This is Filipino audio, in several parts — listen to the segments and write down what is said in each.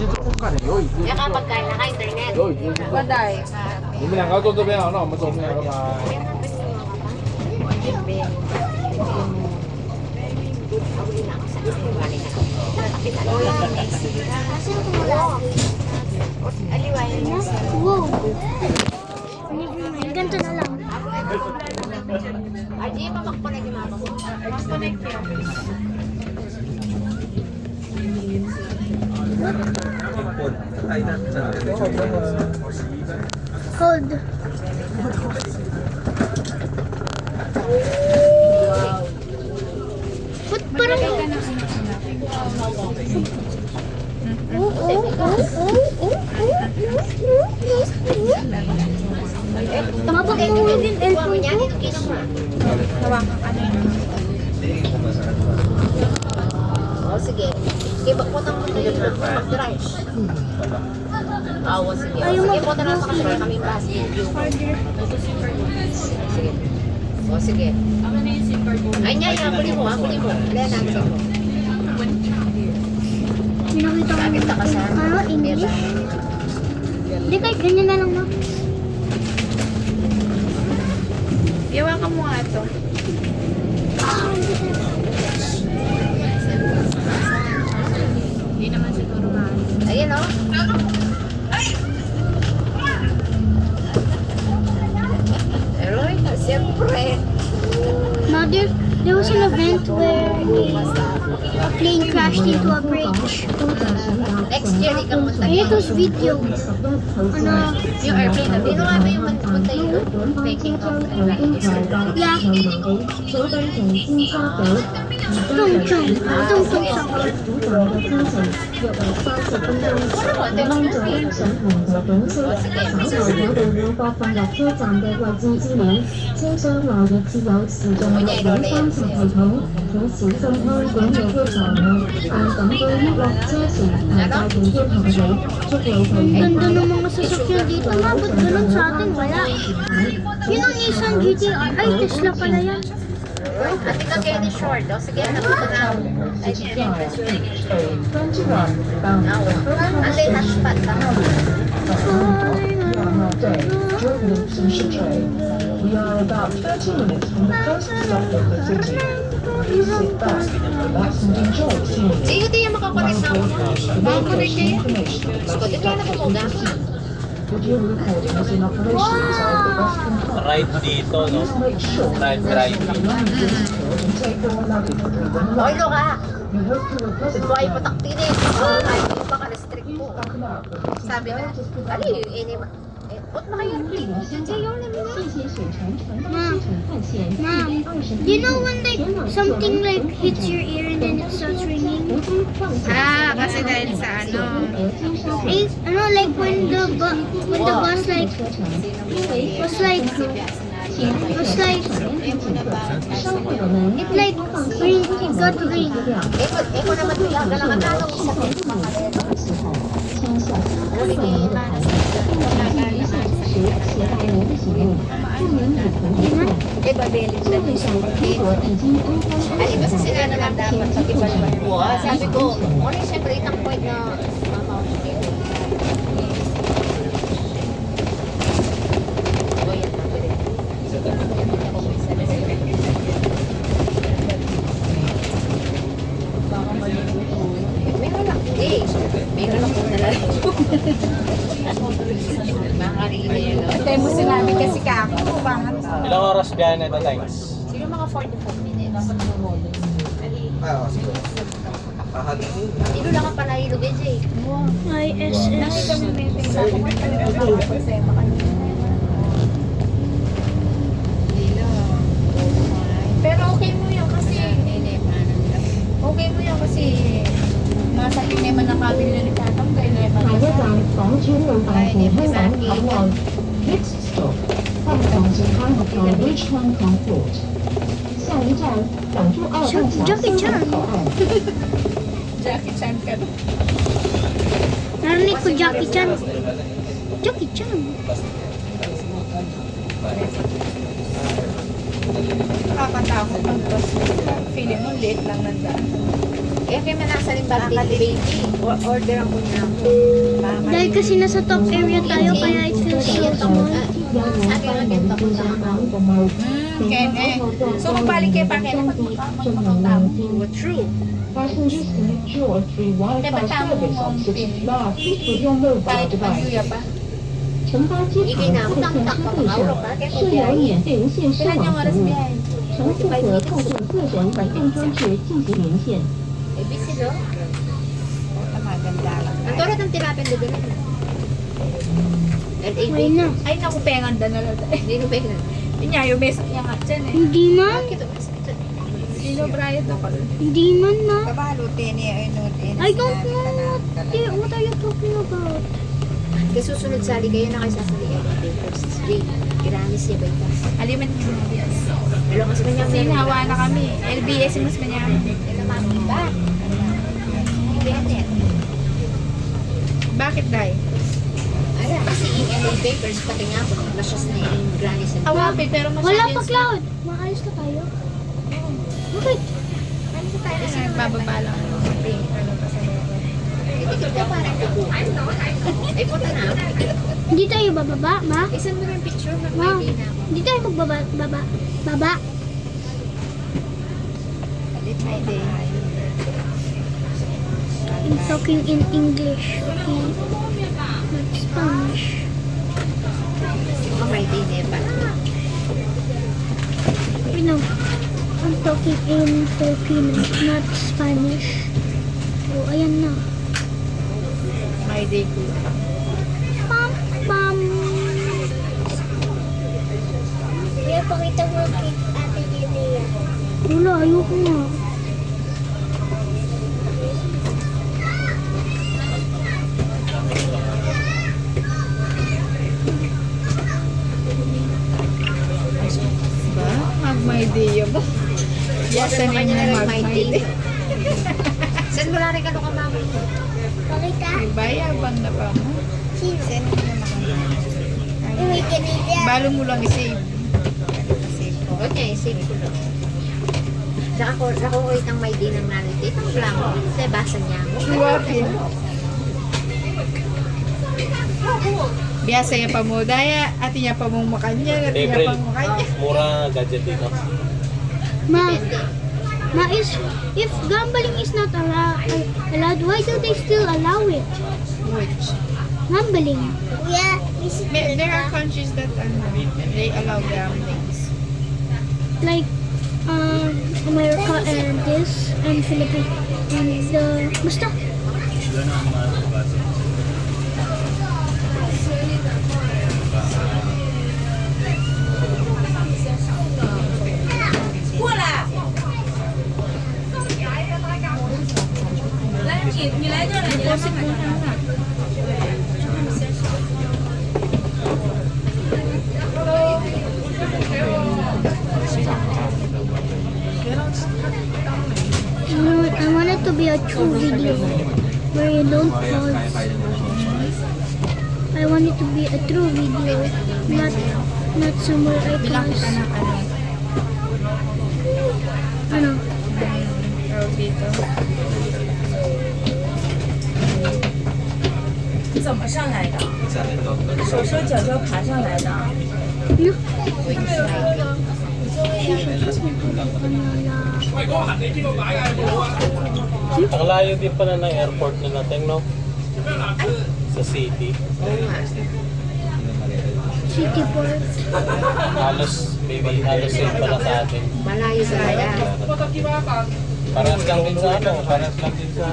kapag kaya naka-internet. Baday. 你们两个坐这边啊，那我们走那个吧。 Wow. Ganito na lang. Ay, di ba mag-connect yung mama mo? Mag-connect yun. Cold. Ba't parang... Mapagmahulog yung elfon Niya, ko. dito kinuha. Hawakan ka na yun. O, sige. Sige, putang mo tayo na. Mag-drive. Oo, sige. Ayaw Sige, mag- punta na sa kasama kami basket. Sige. O, sige. Ay, niya, huli mo, huli mo. Lena, gusto mo. Pinakita ko. Bakit ka sa Ano? English? Hindi, kahit ganyan na lang, no? Iwakan mo nga ito. Hindi naman siguro nga. Ayan, o. Pero, siyempre. No, there was an event where a plane crashed into a bridge. Next year, ikaw punta And it was video. Ano? yung airplane na. Sino nga ba yung punta yun? Taking off the airplane. Yeah. Tung chung. Tung chung chung. Ang ganda ng mga sasakyan dito. Ma, ba't ganun sa atin? Wala. Yun ang Nissan GT-R. Ay, Tesla pala yan. At ito kayo ni short. O, sige, napunta na ako. Ay, sige. Ante, hotspot ka. We are about 30 minutes from the first stop of the city. Please sit back, relax and enjoy seeing it. Sige, di yung makakonect na ako. Makakonect kayo. Information Gusto ko, di kaya na pumuga. video recording is in operation inside the bus control. Ride dito, no? Please make sure Ride. and take your luggage through the Oy, no ka. We hope you will visit Ito ay pataktinin. Ay, hindi pa ka-restrict mo. Sabi na, ali, ba't na kayo airplane? Sa'yo lang na. Mom, you know when like something like hits your ear and then it starts ringing? Ah, kasi dahil sa ano. Like, ano, like when the bus like was like it like ring, it got ring. Eko naman bilang, galang ang tanong sa huli ni Manas. Eh, babelin na din siya. Ay, iba sa sila naman dapat sa iba naman. Sabi ko, ano yung siyempre itang point na mama ko siya. O, yan. Meron lang. Eh, meron ako na lang. Makarili yun. Antay mo sinabi kasi ka ako. Bangat. Ilang oras biyahe na ito, thanks? Siguro mga 45 minutes. Dito lang ang panahilog eh, Jay. ISS. Pero okay mo yun kasi nasa naman nakabili na ni Tatang kayo na 下一站港珠澳大橋香港口岸 Next stop 香港至開合道 Reach Hong Kong Port 下一站港珠澳大橋香港口岸 Jackie Chan ka. Narinig ko Jackie Chan. Jackie Chan. Nakakatakot ang bus. Feeling mo late lang nandaan. Eh, kaya nasa rin baby. Order ako na ako. Dahil kasi nasa top area tayo, kaya it feels so small. Sabi nga ganito ko na. Kene. So, kung balik kayo pa, kene, magpapakotamo. True. Passengers select two or three Wi-Fi Dapat tama service mo on ang 6 pin. plus with your mobile Kahit device. pagluya pa. 乘搭机场会在车队上设有免费无线视 Kailan 网 yung oras 服务， biyahe? 乘客可透过个人移动装置进行连线。 Eh, busy no? Maganda lang. Ang tulad ng tilapia na doon. LA Ayun na. Ay, naku, penganda na lang. Hindi na ba yun? Yun nga, yung best niya nga dyan eh. Hindi man. Bakit? Sino Brian ako? Hindi man na. Kabalutin niya, I don't know what are you talking about? Kasi susunod sali kayo na kayo sasali LA first day. Gramis siya ba ito? Aliman niya. Yes. Alam mas ba niya Sinhawa na kami. LBS mas manya. ba? Bakit, Day? Ala, kasi yung LA Bakers, pati nga po, masyas na yung Granny's and Awapit, pero masyadong... Wala pa, Cloud. Maayos na tayo. Bakit? Kasi nagbababa lang ang mga pink. Ano pa sa loob. Ito ka parang kubo. Ay, punta na. Hindi tayo bababa, ma? Isan mo yung picture, Ma, mag-ID na ako. hindi tayo magbaba, baba. Palit my day. I'm talking in English, okay? Not Spanish. Oh, my day, Nepa. You know, I'm talking in Filipino, not Spanish. So, ayan na. My day ko. Pam, pam. Kaya pakita mo kay Ate Lilia. Wala, ayoko nga. Ba? Mag-my day ba? Yes, Ano ano kanya yung na my mag-my day? day? Saan mo lang rin ka mama mo? Pakita. May bayabang na pa mo. Sino? Send mo na makakita. Uy, kanila. Balo mo lang i-save. Huwag niya, isip ko lang. Saka ko, nakukulit ang may day ng nanay. Ito ang lang. Kasi basa niya mo. Suwapin. Biasa niya pa mo daya, ati niya pa mong makanya, ati niya April, pa mong makanya. mura gadget dito. Ma, if gambling is not allowed, why do they still allow it? Which? Gambling. Yeah, There are countries that they allow gamblings. like America and this and Philippines and basta. Deposit mo na anak. I want it to be a true video where you don't pause. I want it to be a true video, not somewhere I Bilang pause. ka ng Ano? tawag dito. 怎么上来的？手手脚脚爬上来的。 Ano? Ang layo din pala ng airport nila, Teng, no? Sa city. Oo nga. City Port. Halos same pala sa atin. Malayo talaga. Parehas lang din sa ano, parehas lang din sa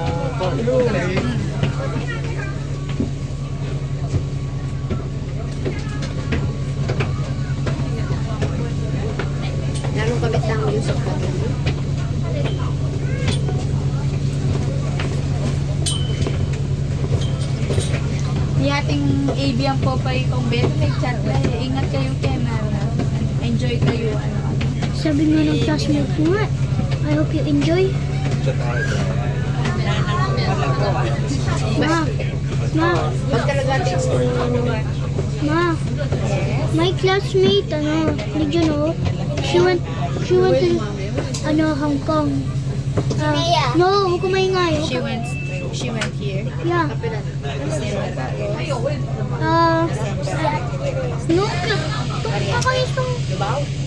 Lalong kabit lang yung sa pamilya. Yung ating AB ang popay kong beto, may chat na ingat kayo Kenara. Enjoy kayo, ano. Sabi nga ng classmate ko nga, I hope you enjoy. Ma, Pag talaga ma, my classmate, did you know, she went to, Hong Kong. No, huwag ko maingay. She went here. Yeah. No, kakayos kong...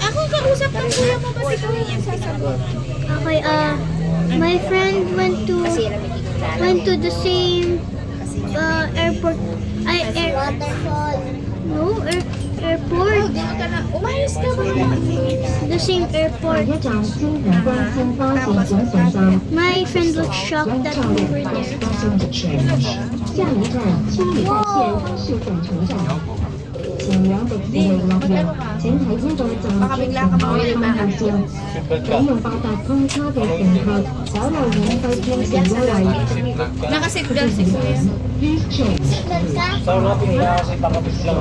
Ako kausap ng kuya mo ba si kuya yung sasagot? Okay, my friend went to the same airport. Airport. Umayos ka ba? The same airport. 业长新南关新发行总选章 My friend was shocked that we were there. Passenger change. 下一站清理在线市转乘站。请两北机位落票，前台一度就專程開方向線，使用八達通卡嘅乘客可留免費轉乘優惠。 Nakaseatbelt si kuya. Please change. Sa natin kaya kasi baka biglang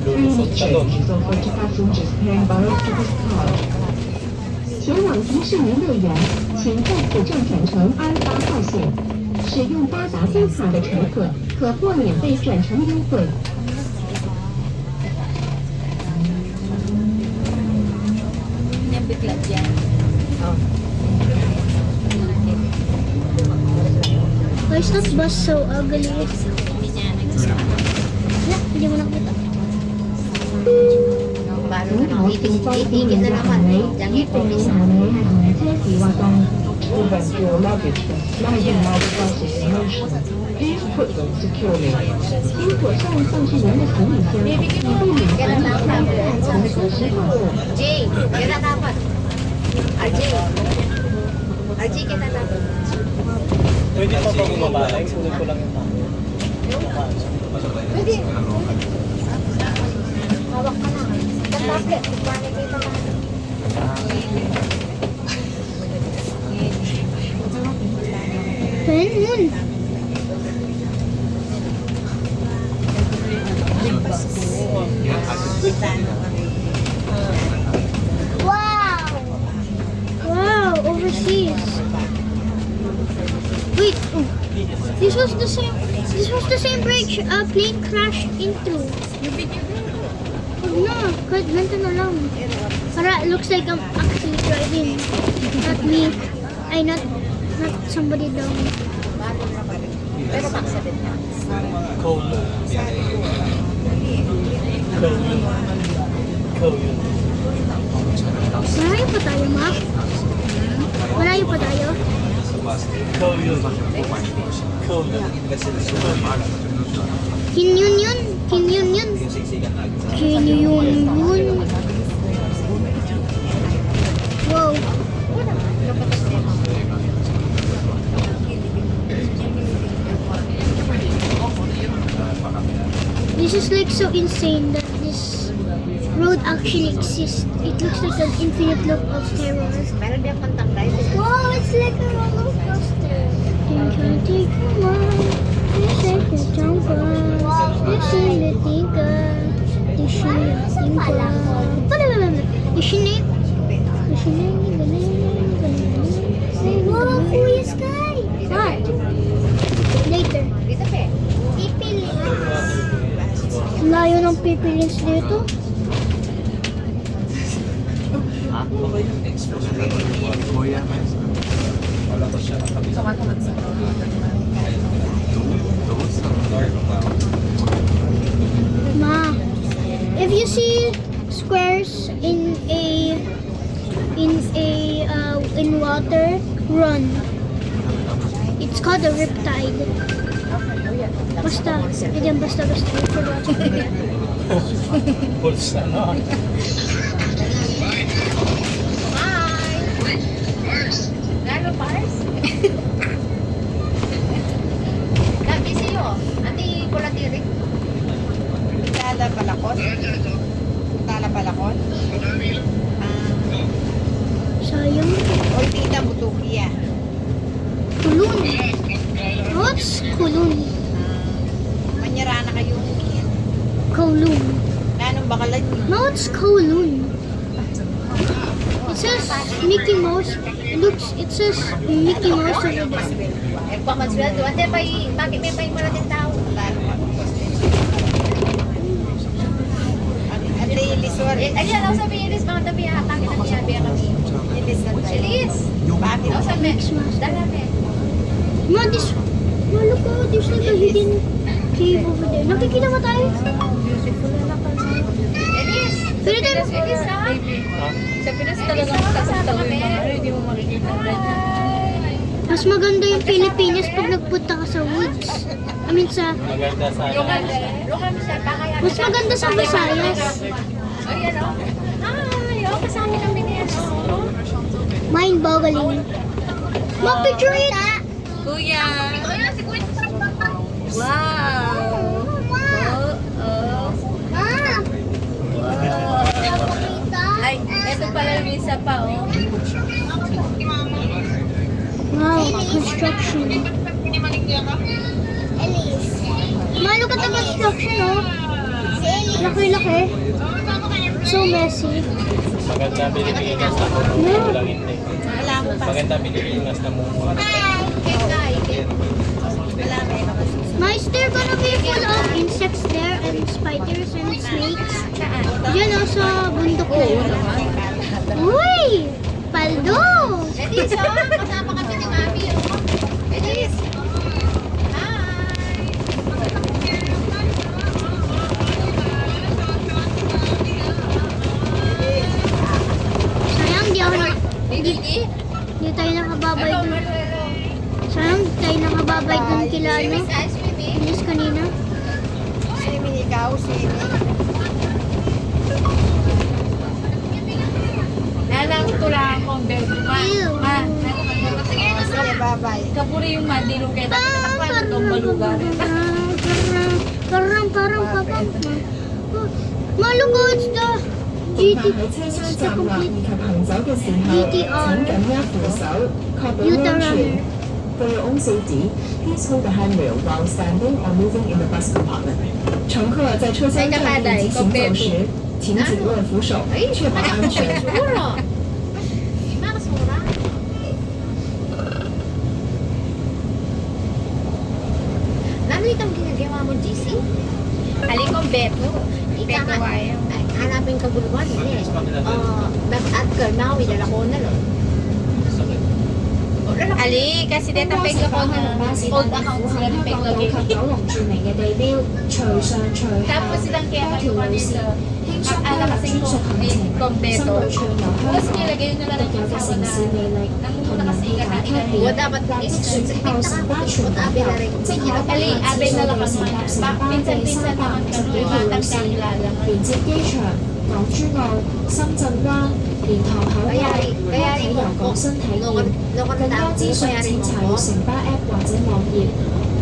lulusot Please ka doon. change is offered to passengers paying by Octopus card. 前往迪士尼乐园，请在此站转乘28号线。使用八达通卡的乘客可获免费转乘优惠。 Yung bigla dyan. Why is that bus so ugly? Hindi niya nagsasabi. Wala, hindi mo nakita. Bago 您 na 好， lang, 请在 itigil 您 na 的 naman. 行李 Diyan 以 yung 本人 promise. 行李行车计划中。 Prevent your luggage from sliding out process motion. Please put them securely. 如果上送去您的行李箱，以避免行李在乘车时滑落。 Jay, yan na dapat. RJ. RJ, kita dapat. Pwede pa bang mabalay? Sulit ko lang yung tao. Pwede. Hawak ka na. Sa tablet, paano kita na? Pen nun. Wow! Wow, overseas. Wait, oh. This was the same bridge a plane crashed into. Huwag na, kahit ganito na lang. Para it looks like I'm actually driving. Not me. Not somebody down. Pero accident na. Kowloon. Kowloon. Kowloon. Malayo pa tayo, ma? Malayo pa tayo? Kowloon. Kowloon. Kinyun yun? Kinyun yun? Kinyun yun? Wow. This is like so insane that this road actually exists. It looks like an infinite loop of terror. Meron din pantang ride. Wow, it's like a roller coaster. Think I take a while. Yes, I could jump on. Yes, I think Wow, Kuya Sky! What? Later. Dito pe. Layo ng pipilins dito. Ma, if you see squares in water, run. It's called a riptide. Basta, hindi basta. I forgot. Pulsa na. Gano Pars? Gabi sa'yo. Ati Kulatiri. Tala Palakon? Tala Palakon? Sayang. Ortida Butukia. Kulun. What's kulun? Manyara na kayo. Kowloon. Nanong bakalan niyo? No, it's Kowloon. It says Mickey Mouse. It says Mickey Mouse over there. Pamansweldo. Ate, bakit may paing malating tao? Ate Lisor. Ayun, ako sabi Iris, mga tabi, bakit ang niyabi kami? Ilis na tayo. Iris! Bakit? Ako sabi Mix master. Dami. Ma, look out, there's like a hidden cave over there. Nakikita mo tayo? Elis! Pero tayo, Elis ha? Sa Pinas talagang tatawin mo, hindi mo makikita ang ganyan. mas maganda yung Pilipinas pag nagpunta ka sa woods. I mean sa, Maganda sana. Lokal siya. Pakaya. mas maganda sa Visayas. Oh, yan o. Ay, oh, kasama ng biniyan. Mind-boggling. Ma, picture it! Kuya! Ayan, si Kuya. Wow! Ay, ito pala yung isa pa, oh. Wow, construction. Ma, look at the construction, oh. Laki-laki. So messy. Maganda Pilipinas na mumuha lang hindi. Maganda Pilipinas na mumuha. Ma, is there gonna be full of insects there and spiders and snakes? Diyan, oh, sa bundok na yun. Uy! Paldo! Elis, oh. Kasama kami ni Mami, oh. Elis. Hi. Sayang, Hindi. di tayo nakababay dun. Sayang, di tayo nakababay dun kila, ano? Miss Ice Swimming. Inis kanina. Swimming ikaw, swimming. Alam ko lang kung bebe. Ew. Sige, bye-bye. Kapuri yung mandilong kaya tatakpan ng balugan. Parang, papang. Ma, look, oh, it's the GT. 喺車廂站立以及行走嘅時候，請緊握扶手，確保安全。For your own safety, please hold the handrail while standing or moving in the bus compartment. 乘客在車廂站立及行走時，請緊握扶手，確保安全。 Siguro. Makasura. Ano itong ginagawa mo, GC? Halikong beto. Ika Beto nga. ayaw. Ay, hanapin kaguluhan, hindi. At girl, wala ko na lang. Ali, kasi dito pega ko na old account sila ng pega 九龍著名嘅地標隨上隨下， Tapos silang kaya 多條 kayo 路線 kanina. 輕鬆 Ang 優 alam 雅 kasi 專 ko, 屬行 may 程， kombeto. 深度暢遊 Tapos 香港 nilagay nyo na 特 lang 有 yung 嘅 asawa 城 na 市魅力同 namumuna 人 kasi 氣 ka 大 na 劇 ilan. 變， dapat 或者船靠城巴全島遊，即可 Ali, 喺 abay 只 na 需 lang 要 kami. 乘搭城巴第Pinsan-pinsan 350 naman 幾 kami. 條路 Batang 線， kakilala. 連接機場、港珠澳、深圳灣、蓮塘口岸，開啟遊港新體驗。更加資訊請查閱城巴 App 或者網頁。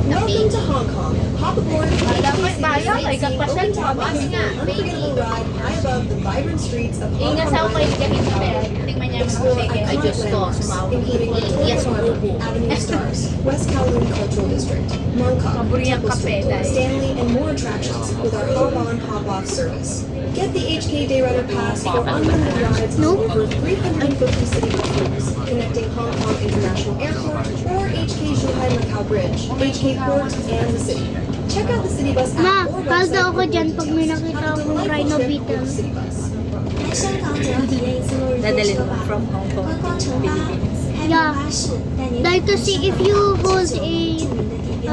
Welcome to Hong Kong. Hop aboard the Dapat bayo, may kapasal pa. Kasi nga, unforgettable ride high above the vibrant streets of Hong Ingat Kong. sa ako kayo gabi sa pera. Tingnan niya Explore mga Ay, pege. Diyos ko, sumawag. including Yes, Boulevard, Avenue Stars, West Kowloon Cultural District, Mong Kok, Paboriyang Temple Street, kape, dahil. Stanley, and more attractions with our hop on, hop off service. Get the HK Day Runner Pass for unlimited rides on over 350 city bus routes connecting Hong Kong International Airport or HK Zhuhai Macau Bridge, HK Port, and the city. Check out the City Bus Ma, app or paldo website ako for dyan pag may details. nakita Have a akong delightful Rhino trip Beetle. with the City Bus. 喺香港就有體驗之旅火 Dadalhin 車 mo 吧 from Hong Kong. 觀光城巴、太平 Yeah. 巴士帶你 Dahil kasi if you hold a 著名的地標。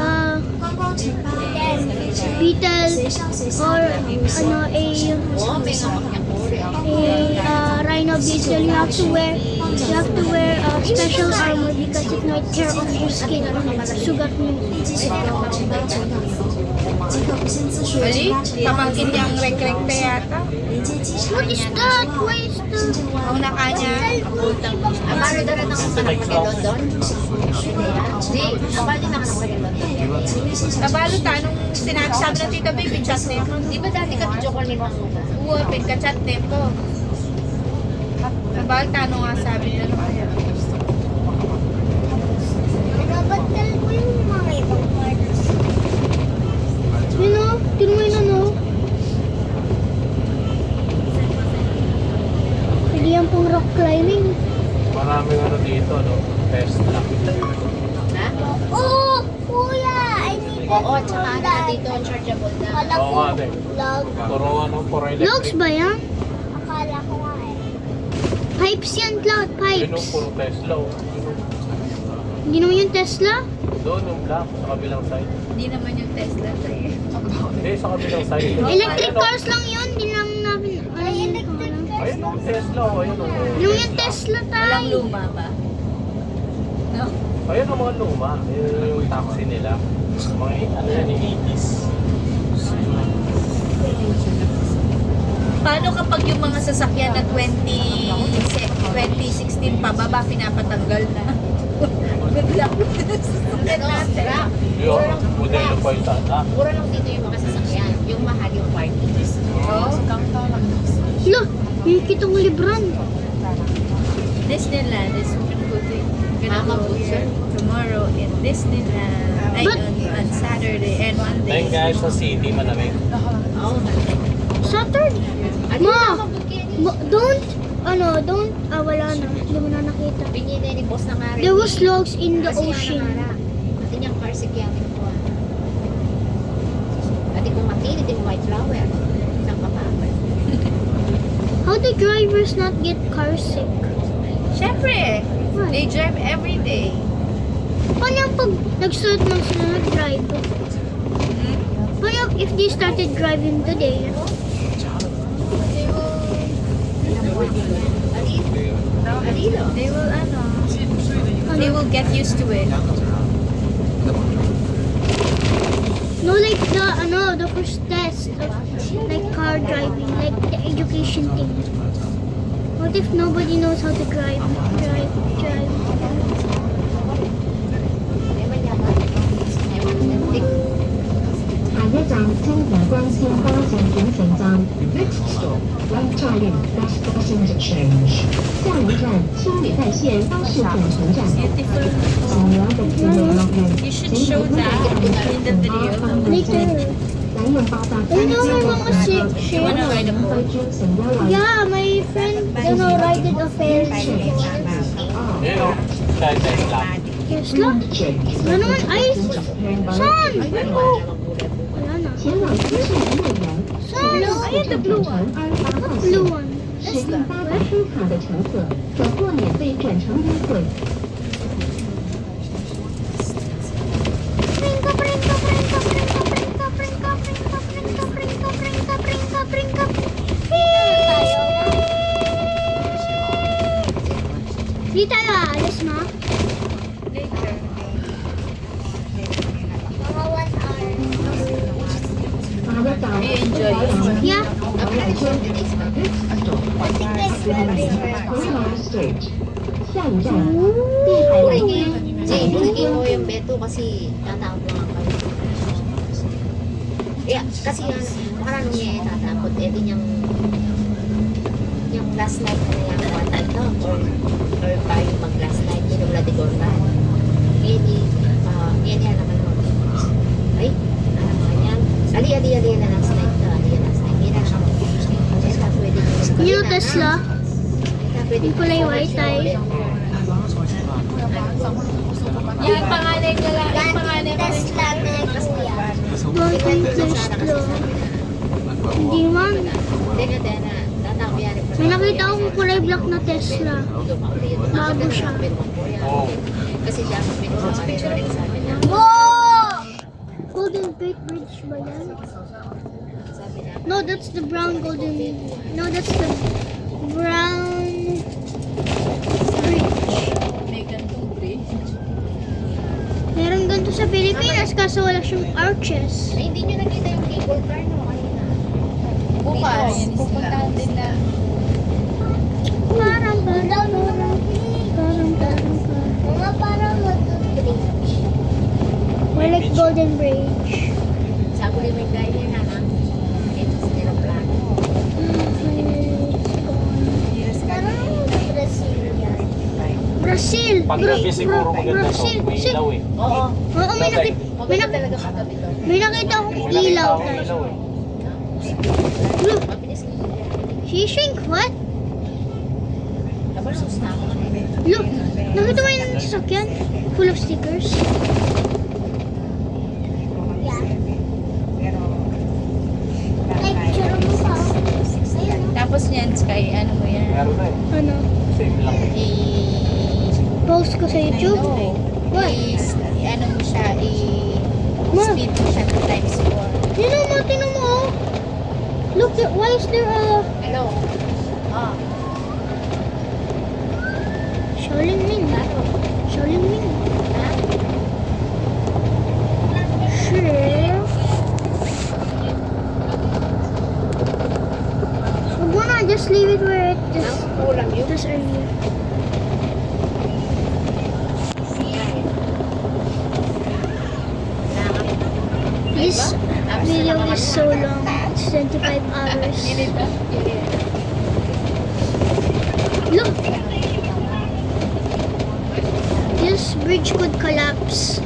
觀光城巴帶你飛車， beetle 隨上隨下 or 的路線， Oo, may nga makyakuri. rhino beetle, you have to wear special armor because it might tear off your skin. Sugat mo. 立即選購城巴全導遊，即可不限次數的 Ali, 城巴乘搭 pamangkin niyang rek-rekte yata. 連接機場 What is that? Why is 深 the... 圳灣 Ang naka niya, putang. Amaro na rin ako anak mo kay London. Di, amaro din ako anak mo kay London. Kabalo ta, nung sinabi ng tita baby, chat na yun. Di ba dati ka video call ni Mama? Uwa, pinka-chat na po. Kabalo ta, nung nga sabi nila na kaya. Nabatal ko yung mga ibang parts. Yun o, tinuloy na no. Pwede yan pong rock climbing. Maraming ano dito, no? Tesla. Ha? Oh, kuya! I need Oo, tsaka dito chargeable na. Oo nga, din. Log. Puro ano, puro Logs electric. ba yan? Akala ko nga eh. Pipes yan, Cloud. Yun, Pipes. puro Tesla. Oh. Hindi naman yung Tesla. Doon yung black sa kabilang side. Hindi naman yung Tesla tayo. Hindi, sa kabilang side. Electric cars lang yun. Hindi lang namin alam yung pangalan. Ayun yung Tesla, oh, ayun oh. Yung Tesla Walang tayo. luma ba? No? Ayun ang mga luma. Ayun yung taxi nila. Mga ano yan, yung 80s. Paano kapag yung mga sasakyan na 2016 pababa, pinapatanggal na? Good luck with the sasakyan natin. Yun, modelo pa yung tata. Mura lang dito yung mga sasakyan. Yung mahal yung parking. Oh, Lo, yung kitong libran. Disneyland is gonna Mama go Butcher. here tomorrow in Disneyland. Ay, But- on Saturday and Then Monday. guys, sa city, malamig. Oo, Saturday. Ano Ma, yung mabukyan? wala na. Hindi mo na nakita. Binili ni boss na nga rin. There was logs in the Kasi ocean. yan ang harap. At yung car sick yan. At kung matinit yung white flower. Isang kapapal. How do drivers not get car sick? Siyempre, they drive every day. Paano yung pag nag-start lang sila nag-drive? Paano if they started driving today? Alilo. They will get used to it. No, like the first test of like car driving, like the education thing. What if nobody knows how to drive? 下一站青湖關線巴士轉乘站 Next stop, right turn, next passenger change. 下一站青旅在線巴士轉乘站。 Beautiful. 前往迪士尼樂園， You should show that in the video. Later. 使用八達通 You know 支 my 付 mama 大 share. 你 wanna ride a 費 boat? 轉乘優惠。 Yeah, my friend ride a ferry before. Ayun oh, kahit Tesla. Tesla? Ano naman? Ay, saan? Wala na. 前往迪士尼乐园， Saan? Ay, the blue one. 28号 Blue 线， one. 使用八达通卡的乘客可获免费转乘优惠。 Pringka, pringka, pringka, pringka, pringka, pringka, pringka, pringka, pringka, pringka, pringka, pringka. Hindi tayo aalis, ma? Later. We enjoy it. Yeah. Stage，下一站 Ooh. 碧海乐 Purigi. 园。 Purigi mo yung beto kasi tatapon lang kayo. Yeah, kasi yan, parang niya tatapon. Eh, din yung last night na yung one night no? Or tayo mag last night, yun yung Ladigorda. Eh, yan naman mo. Ay, ano mo yan? Ali na last night to. Ali last night. Yan na naman. Eh, ta pwede yung New Tesla. pwede Yung kulay white ay. Yan, panganay ko lang. Yung panganay ko lang. Bakit yung Tesla? Hindi man. Tatawag yan. May nakita akong kulay black na Tesla. Bago siya. Oh, Kasi siya, picture rin sabi niya. Wow! Golden Gate Bridge ba yan? Sabi niya, No, that's the brown golden. No, that's the brown bridge. May gantong bridge. Meron ganito sa Pilipinas kaso wala siyang arches. ay hindi niyo nakita yung cable car no kanina. Bukas, pupuntahan din na. Parang We're like Golden Bridge. Sabi ni may guy niya na ito sa aeroplano. Brazil. pag gabi siguro maganda to. May ilaw eh. Oo. Oo, Maganda talaga paggabi to. may nakita akong ilaw. May ilaw eh. Look, Mabilis na. she shrink what? Double sus na ako kanina. Look, nakita mo yung sasakyan? Full of stickers. Tapos niyan, Sky, ano mo yan? Meron na eh. Ano? Same lang eh. Post ko sa YouTube. What? ano mo siya, Ma. speed mo siya ng times 4. Tinan mo, oh. Look, why is there a Hello? Ah, Shaolin Ming? ano? Shaolin Ming. Ha? Sure. Huwag mo na, just leave it where it is. Ang kulang yun. Just earlier. This video is so long. It's 25 hours. Look! This bridge could collapse.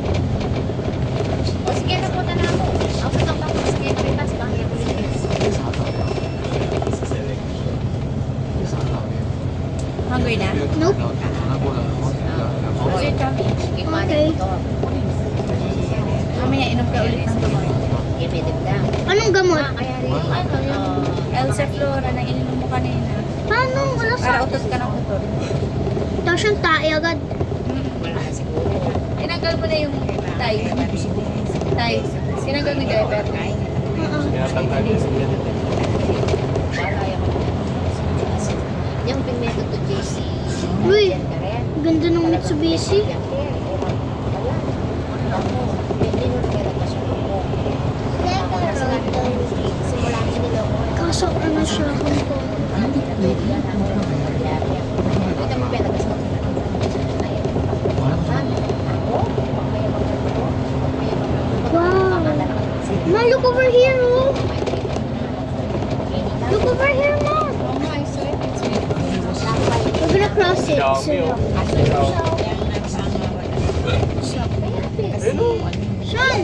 O sige, napunta na ako. Ako sa tapos, sige, pitas ba? Hungry na? Nope. Sige, kami. Sige, Okay. manin ko to. Mamaya inom ka ulit ng gamot. Gimidip lang. Anong gamot? Kaya rin yung ano, yung... Elsa Flora na ininom mo kanina. Paano? Wala Para sa... utot ka ng utot. Ito siyang tae agad. Wala siguro. Tinanggal mo na yung tie. Tie. Tinanggal mo yung diaper. Tinatanggal yung sigaret. Wala yung pinmeto to JC. Uy, Yan ka rin. ganda ng Mitsubishi. Yan ka rin. Wala. Ako, hindi mo naglalabas yung ako. Kasi nga, simula ko niloko. Kaso ano siya, Hong Kong. Ito mo pinagas mo. Wow. Ma, look over here, oh. Look over here, Ma. We're gonna cross it soon. Sean!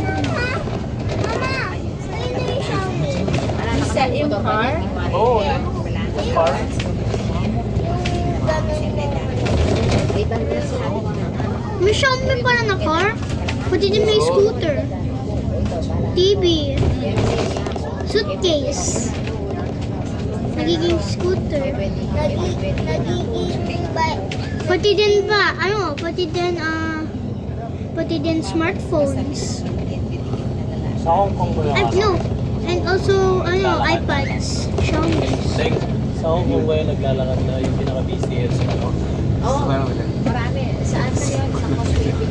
Mama! Ayun na yung Xiaomi. Is that yung car? Oo, car. May Xiaomi pala na car. Pati din may scooter. TV. Suitcase. Nagiging scooter. Nagiging bike. Pati din pa, pati din smartphones. Sa Hong Kong ko yung No. And also, iPads. Xiaomi's. Like, sa Hong Kong ko yung naglalakad na yung pinaka-busy sa ano. Oo, marami. Saan na yun? Sa Cosmetic.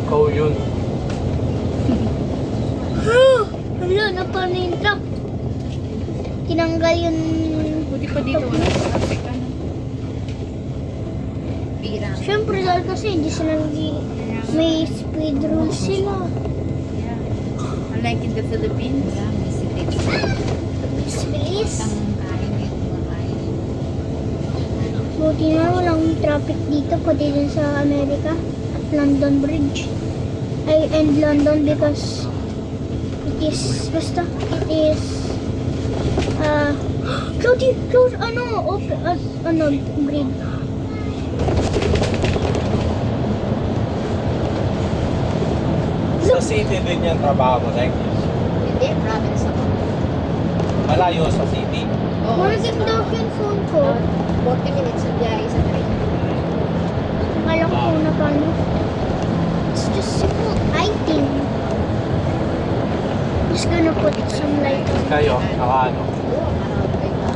Ikaw yun. Hala, napano yung truck. Tinanggal yung... Buti pa dito. Wala sa traffic. Bira. Siyempre, dahil kasi hindi sila may speed rules sila. Unlike in the Philippines. Bilis. Buti na walang traffic dito, pati din sa Amerika. At London Bridge. And London because it is, close, bridge. Sa city din yung trabaho mo, like, Hindi, province ako. malayo sa city. Oo, Maraging daw yung phone ko. 40 minutes sa biyahe sa train. Akala ko kung na paano. It's just simple lighting. Just gonna put some light on. Kayo, naka ano, Oo,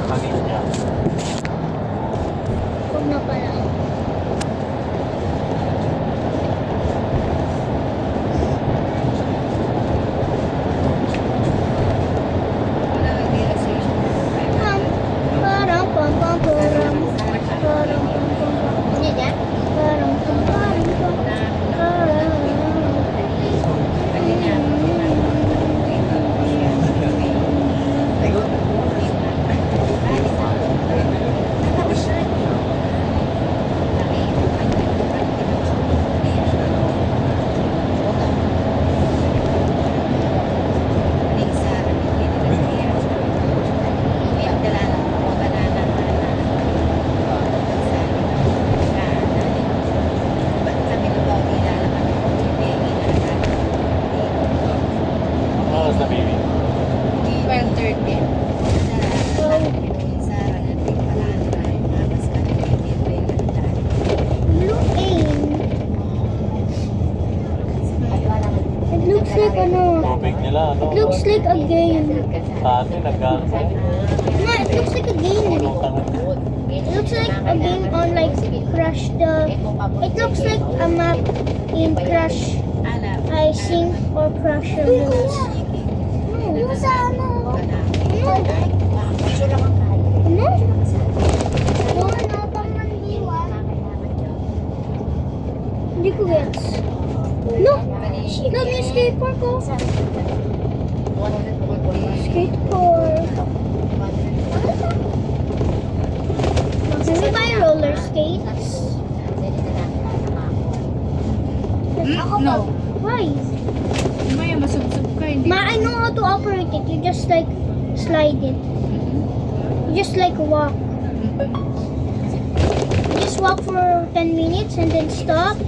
kanina. Huwag na pala. Parang pam pam parang parang pam pam pam Hindi yan? parang pam parang pam parang. nila, ano? Looks like a game. Sa atin, nag-ano. No, it looks like a game. It looks like a game on like Crash the. It looks like a map in Crash. I think or Crash the Rules. Yung sa ano? No. Hindi ko gets. No! Love yung skateboard ko. Skateboard. Can we buy roller skates? No. Why? Maya, masubsob ka. Hindi. Ma, I know how to operate it. You just like slide it. You just like walk. You just walk for 10 minutes and then stop.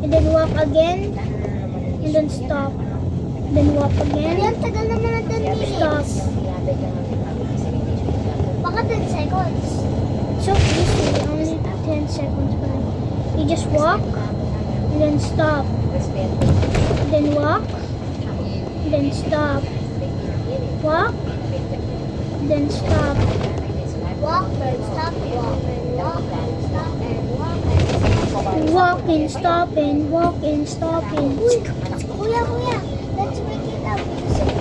And then walk again. And then stop. Then walk again. Yan, tagal naman na 10 minutes. Stop. Baka 10 seconds. So easy. Only 10 seconds. But you just walk. And then stop. Then walk. Then stop. Walk. Then stop. Walk and stop. Walk and walk and stop and walk and walk and stop and walk and stop and. Kuya, kuya, let's make it up music.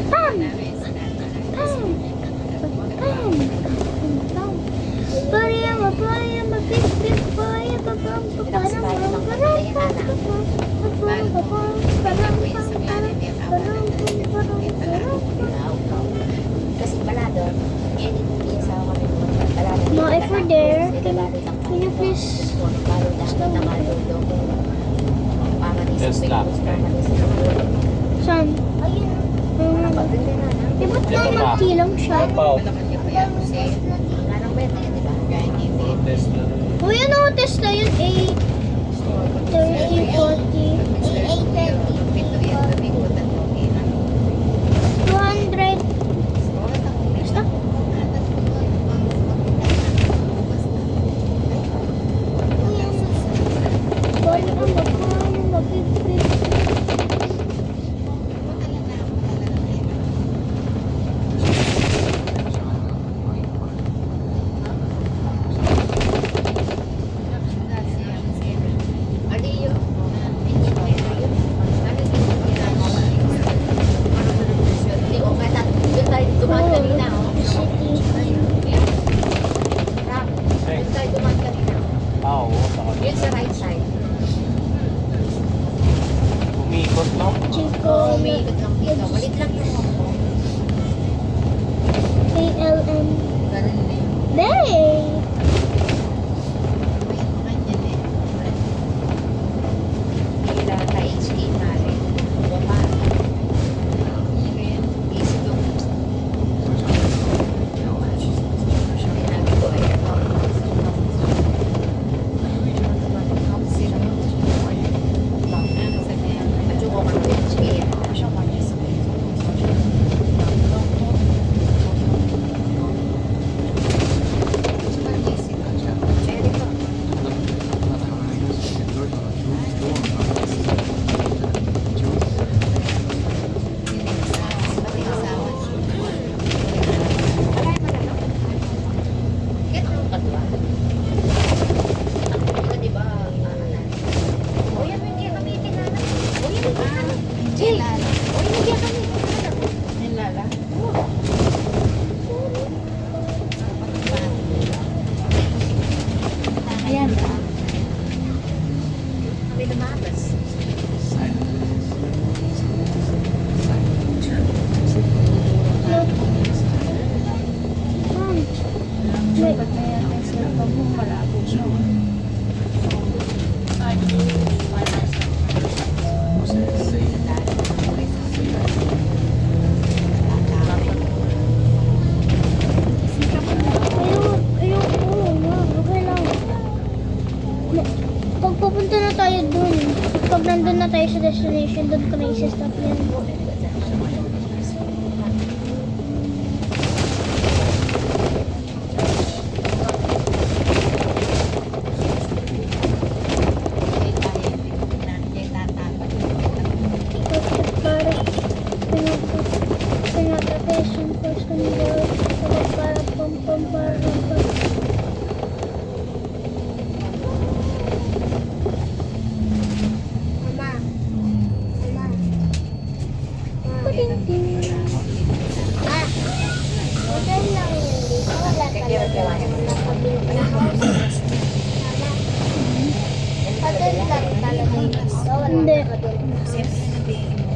Bam! Bam! Bam! Bam! Boy, I'm a boy, I'm a big, big boy. I'm a bum, Kasi balado, yan yung isa kami mo. Ma, if we're there, can you please Stop. Just stop. saan? Eh, ba't naman lang siya? Pao. Test na. Uy, ano, Tesla yun? 8, 30, 40, 200. Basta. Bali ang magkano, mapipit. Ah, oo. Yun sa right side. Umiikot lang. Chico, Umiikot lang dito. Malit lang yung ako. ALM. Ganun na yun. Day! Kila ka-HK na rin. Bumaba. Easy to. Sinabi ko ay ito. Medyo ko ka ng HK. Ayan. Kami lumabas. Wait. Ba't na yan? Tesla pa mo, malabo siya. Okay lang. Pag pupunta na tayo dun, pag nandun na tayo sa destination, dun ko na isa-stop yan. Para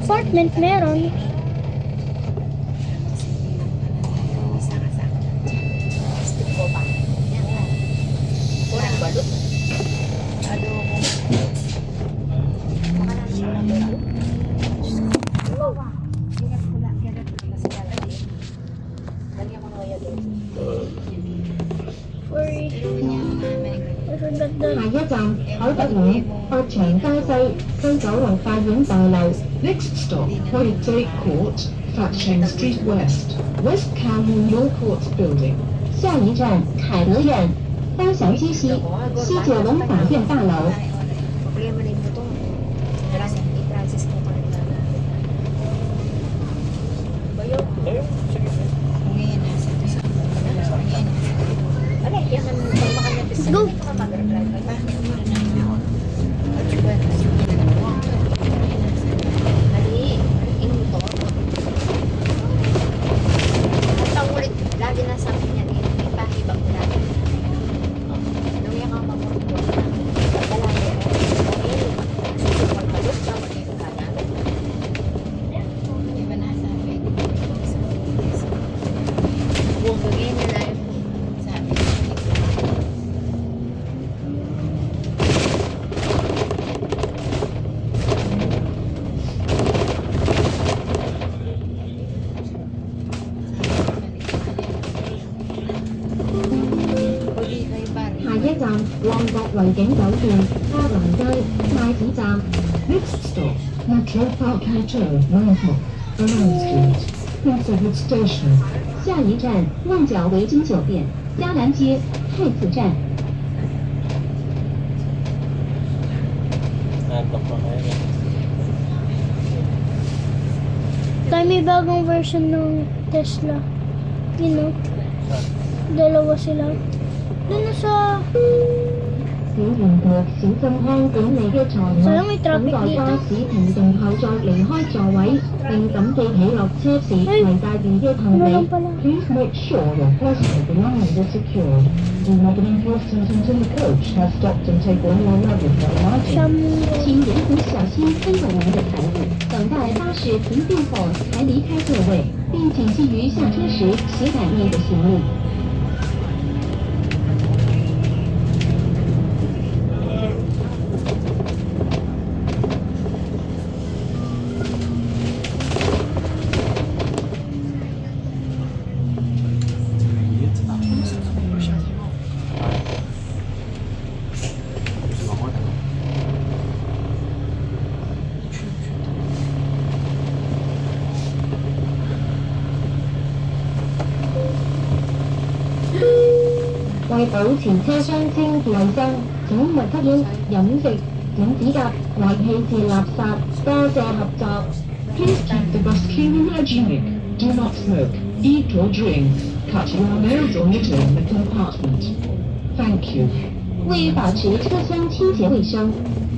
Apartment meron. Stick ko pa. Yan nga. Kurang balot. Baka na siya ang balot. Lagyan ko na kaya doon. Sorry. I forgot the... 下一站海德苑八長街西西九龍法院大樓。Next stop, Whitegate Court, Fatsheng Street West, West Kowloon Law Courts Building. 下一站凯德苑八祥街西西九龙法院大楼。 Problema rin mo ito. I-process ko pa rin. Bayo. Ayun, sige. Ano, yan ang makanyapis. Go! Mali. Inom to. At ang ulit, lagi na sa akin yan. May pahibang ko lagi. Ano yung ang mamurugod na? Pagkalagi ako. Okay. Kasi kung magbalot ka, magiging ka na. Buong gagawin na lang. Huli kayo pare. 下一站旺角維景酒店嘉蘭街太子站。 Next stop, Metro Park Hotel, Bangkok, Alliance Street, Prince Edward Station. 下一站旺角维景酒店嘉兰街太子站。 Nantok pa kayo. Tayo may bagong version ng Tesla. You know? Dalawa sila. Doon na sa... 小型腳小心康管理嘅財物，等待巴士停定後再離開座位，並謹記起落車時攜帶電嘅行 Ano 李 lang。pala? Please make sure your personal belongings are secured. Do not leave your symptoms in the coach. Have stopped and take all your luggage while riding. Siyam... 请沿途小心跟着您的财物，等待巴士停定后才离开座位，并谨记于下车时携带您的行李。 為保持車廂清潔衛生，請勿吸煙、飲食、剪指甲或棄置垃圾。多謝合作。 Please keep the bus clean and hygienic. Do not smoke, eat or drink. Cut your nails or litter in the compartment. Thank you. 为保持车厢清洁卫生，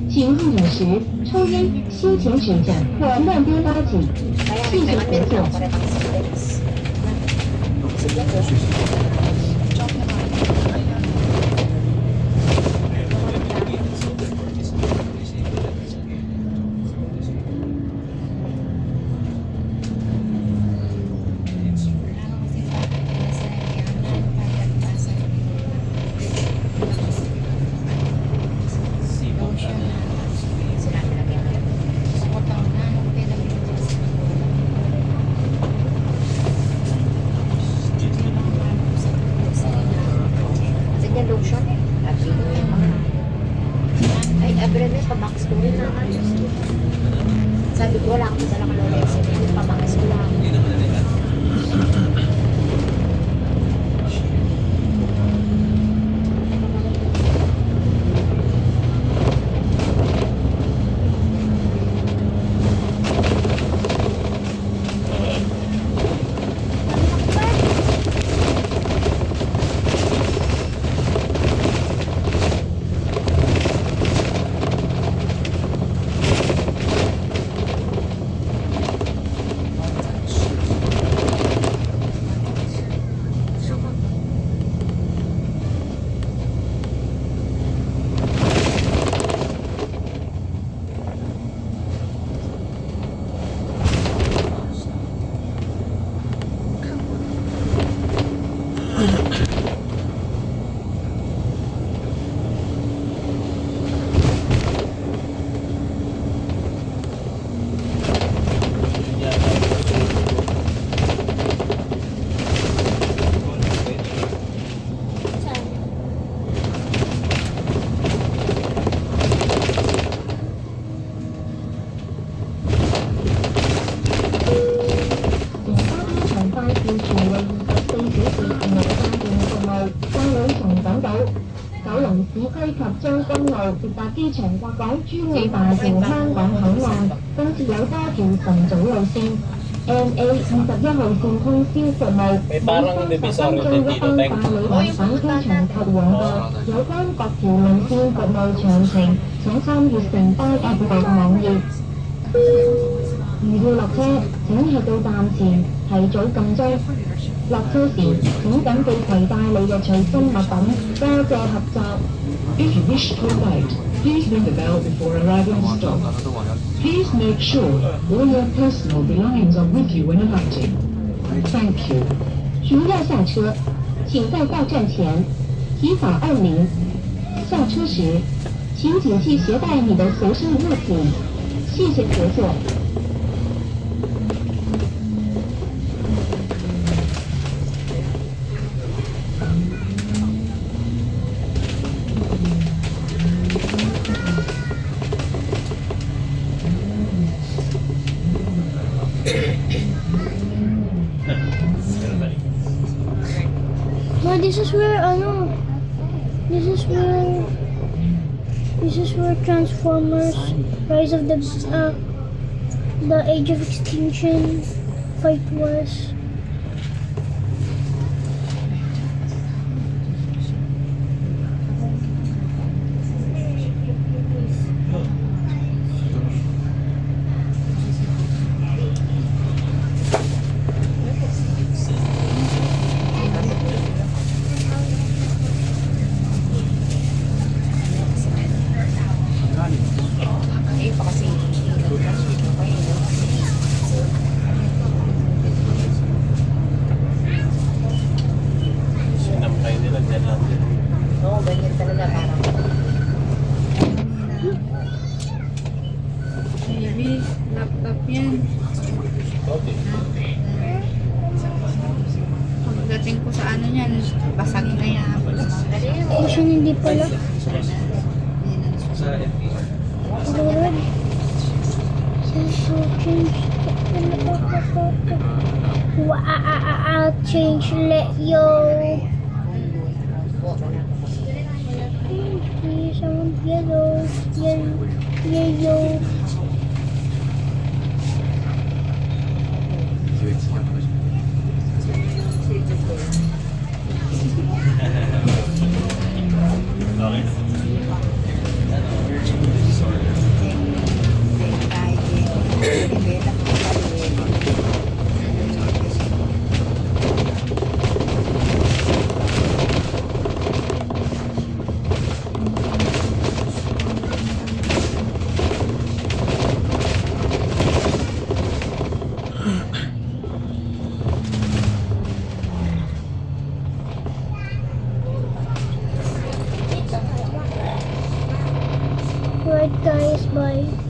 请入饮时抽烟、修剪指甲或乱丢垃圾。 Kaya 谢谢 may 合 meron 作 ako。paretang students. Sige po. Sila nilagyan. Sige, lotion. Lagi ko yung mga... Ay, abrin na, pamax ko rin naman. Sabi ko, wala akong dalang Lorex. Pamax ko lang. 九龍市區及將軍澳直達機場或港珠澳大橋香港口岸，更設有多條晨早路線。NA21號線通宵服務，每30分鐘一班辦理往返機場及往來。有關各條路線服務詳情，請參閱城巴 App 網頁。如要落車，請去到站前提早撳鐘。落車時請緊記攜帶你嘅隨身物品，多謝合作。If you wish to alight, please ring the bell before arriving to stop. Please make sure all your personal belongings are with you when alighting. Thank you. 如要下車，请在到站前提早按铃。下车时，请谨记携带你的随身物品。谢谢合作。Well, this is where Transformers Rise of the Age of Extinction fight was. Sinampay nila dyan lang din. Oo, ganyan talaga parang. Baby, laptop yan. Okay. Pagdating ko sa ano niyan, basag na yan. Siya hindi pala. Lord. I'll change let yo. Please, I want yellow. Yellow. Right guys, bye.